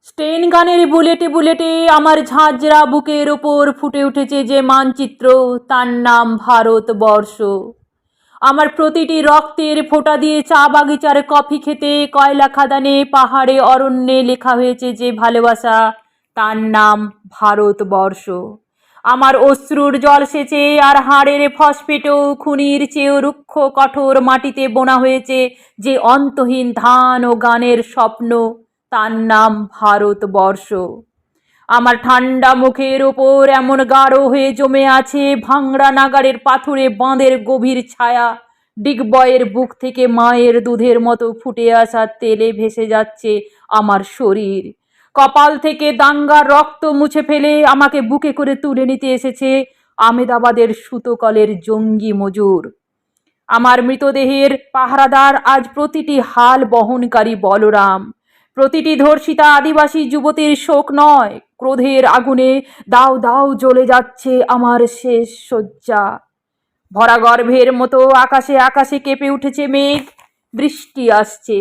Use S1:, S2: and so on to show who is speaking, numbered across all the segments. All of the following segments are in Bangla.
S1: স্টেন গানের বুলেটে বুলেটে আমার ঝাঁঝরা বুকের ওপর ফুটে উঠেছে যে মানচিত্র, তার নাম ভারতবর্ষ। আমার প্রতিটি রক্তের ফোঁটা দিয়ে চা বাগিচার কফি খেতে, কয়লা খাদানে, পাহাড়ে, অরণ্যে লেখা হয়েছে যে ভালোবাসা, তার নাম ভারতবর্ষ। আমার অশ্রুর জল সেচে আর হাড়ের ফসফেটেও খুনির চেয়েও রুক্ষ কঠোর মাটিতে বোনা হয়েছে যে অন্তহীন ধান ও গানের স্বপ্ন, তার নাম ভারতবর্ষ। আমার ঠান্ডা মুখের ওপর এমন গাঢ় হয়ে জমে আছে ভাংড়া নাগারের পাথুরে বাঁধের গভীর ছায়া। ডিগবয়ের বুক থেকে মায়ের দুধের মতো ফুটে আসা তেলে ভেসে যাচ্ছে আমার শরীর। কপাল থেকে দাঙ্গার রক্ত মুছে ফেলে আমাকে বুকে করে তুলে নিতে এসেছে আমেদাবাদের সুতোকলের জঙ্গি মজুর। আমার মৃতদেহের পাহারাদার আজ প্রতিটি হাল বহনকারী বলরাম। প্রতিটি ধর্ষিতা আদিবাসী যুবতীর শোক নয়, ক্রোধের আগুনে দাউ দাউ জ্বলে যাচ্ছে আমার শেষ শয্যা। ভরা গর্ভের মতো আকাশে আকাশে কেঁপে উঠেছে মেঘ, বৃষ্টি আসছে।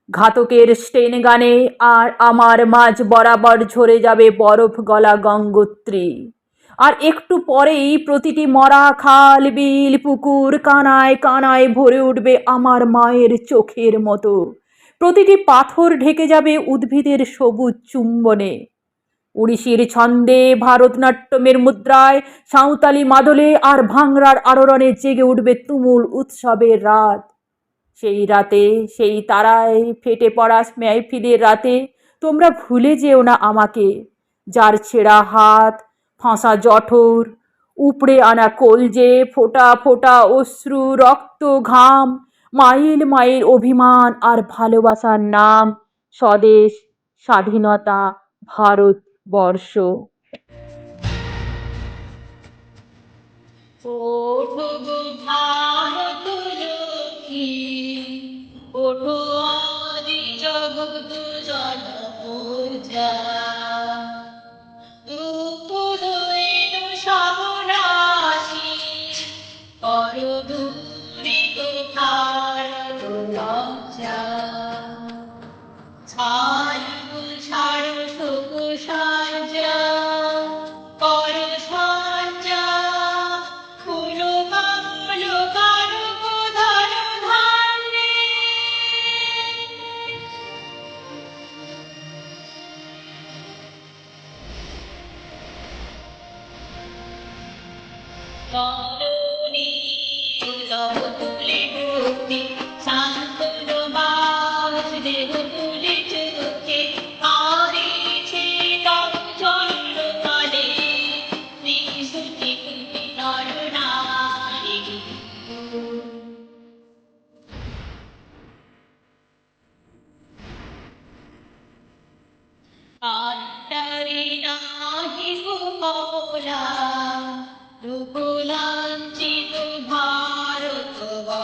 S1: ঘাতকের স্টেন গানে আর আমার মাঝ বরাবর ঝরে যাবে বরফ গলা গঙ্গোত্রী। আর একটু পরেই প্রতিটি মরা খাল, বিল, পুকুর কানায় কানায় ভরে উঠবে আমার মায়ের চোখের মতো। প্রতিটি পাথর ঢেকে যাবে উদ্ভিদের সবুজ চুম্বনে। উড়িষ্যির ছন্দে, ভারতনাট্যমের মুদ্রায়, সাঁওতালি মাদলে আর ভাংড়ার আলোড়নে জেগে উঠবে তুমুল উৎসবের রাত। সেই রাতে, সেই তারায় ফেটে পড়া মেহফিলের রাতে তোমরা ভুলে যেও না আমাকে, যার ছেঁড়া হাত, ফাঁসা জঠর, উপড়ে আনা কলজে, ফোঁটা ফোঁটা অশ্রু, রক্ত, ঘাম, মাইল মাইল অভিমান আর ভালোবাসার নাম স্বদেশ, স্বাধীনতা, ভারতবর্ষ।
S2: ওঠো গো ভারত লক্ষ্মী, ওঠো আদি জগৎ জনপূজা। উপদৈন সবরাশি, করদূরিত ভারত লজ্জা। ছাড়ো ছাড়ো শোক সজ্জা, কর সজ্জা, খুলো কালো কারো ধর ধান্যে। তরুণী লব তুলে বুকে, শান্তনু বাস দেহ তুলে চোখে, হারিয়েছে তব চন্দ্র তলে, নিশুতি তুমি নর নারী। আত্মারে নাহি গোপলা, রূপলাঞ্ছিত ভারতবর্ষে,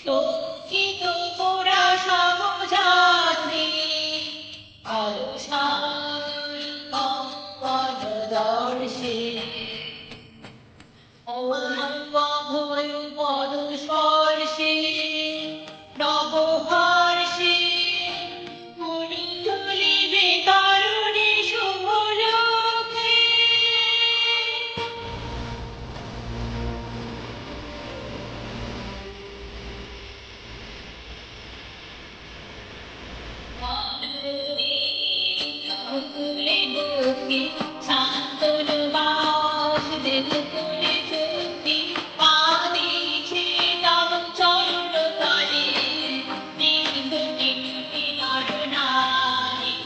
S2: শোকিত পোড়া সমজাতি, অলসার কঙ্কণদর্শে। অভয় পদ স্পর্শে, নবহর্ষে, মনি তুলিবে তরুণী শুভলোকে। তুলে বুকে, শান্তনু বাস দেহ তুলে চোখে, পা দিয়েছে তব চন্দ্র তলে, নিশুতি তুমি নর নারী।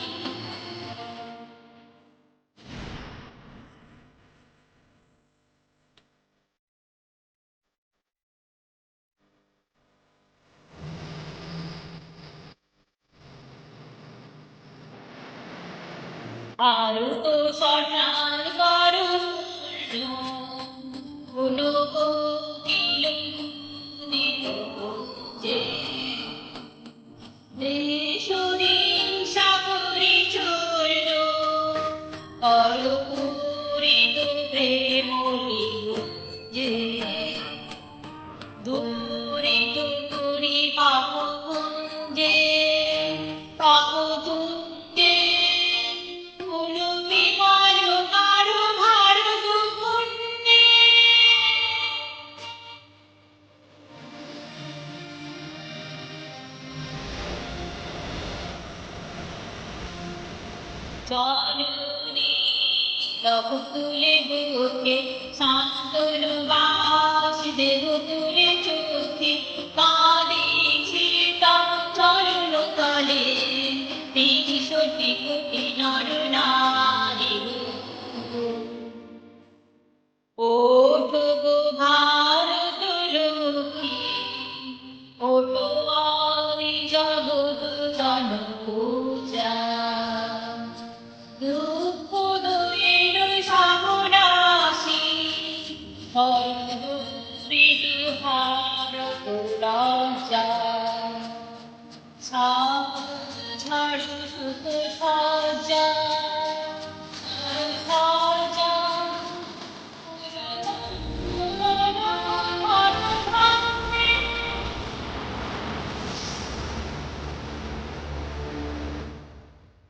S2: ভারত সটান করো কোনো কোকিল দিত যে, দেশ দিন সাগরে চলল, অর্পূরিত প্রেম যে, দূরিত করি পাপ যে। জননী লহ তুলে বুকে শান্তন বাস দেহ তুলে চোখে কাঁদিছি তব চরণ তলে 63 কোটি নর নারী ওঠো গো ভারত লক্ষ্মী ওঠো আদি জগৎ জনপূজা দুঃখ দৈর সামনাসী হরদৃত ভারত রাজা ছাড় সুখ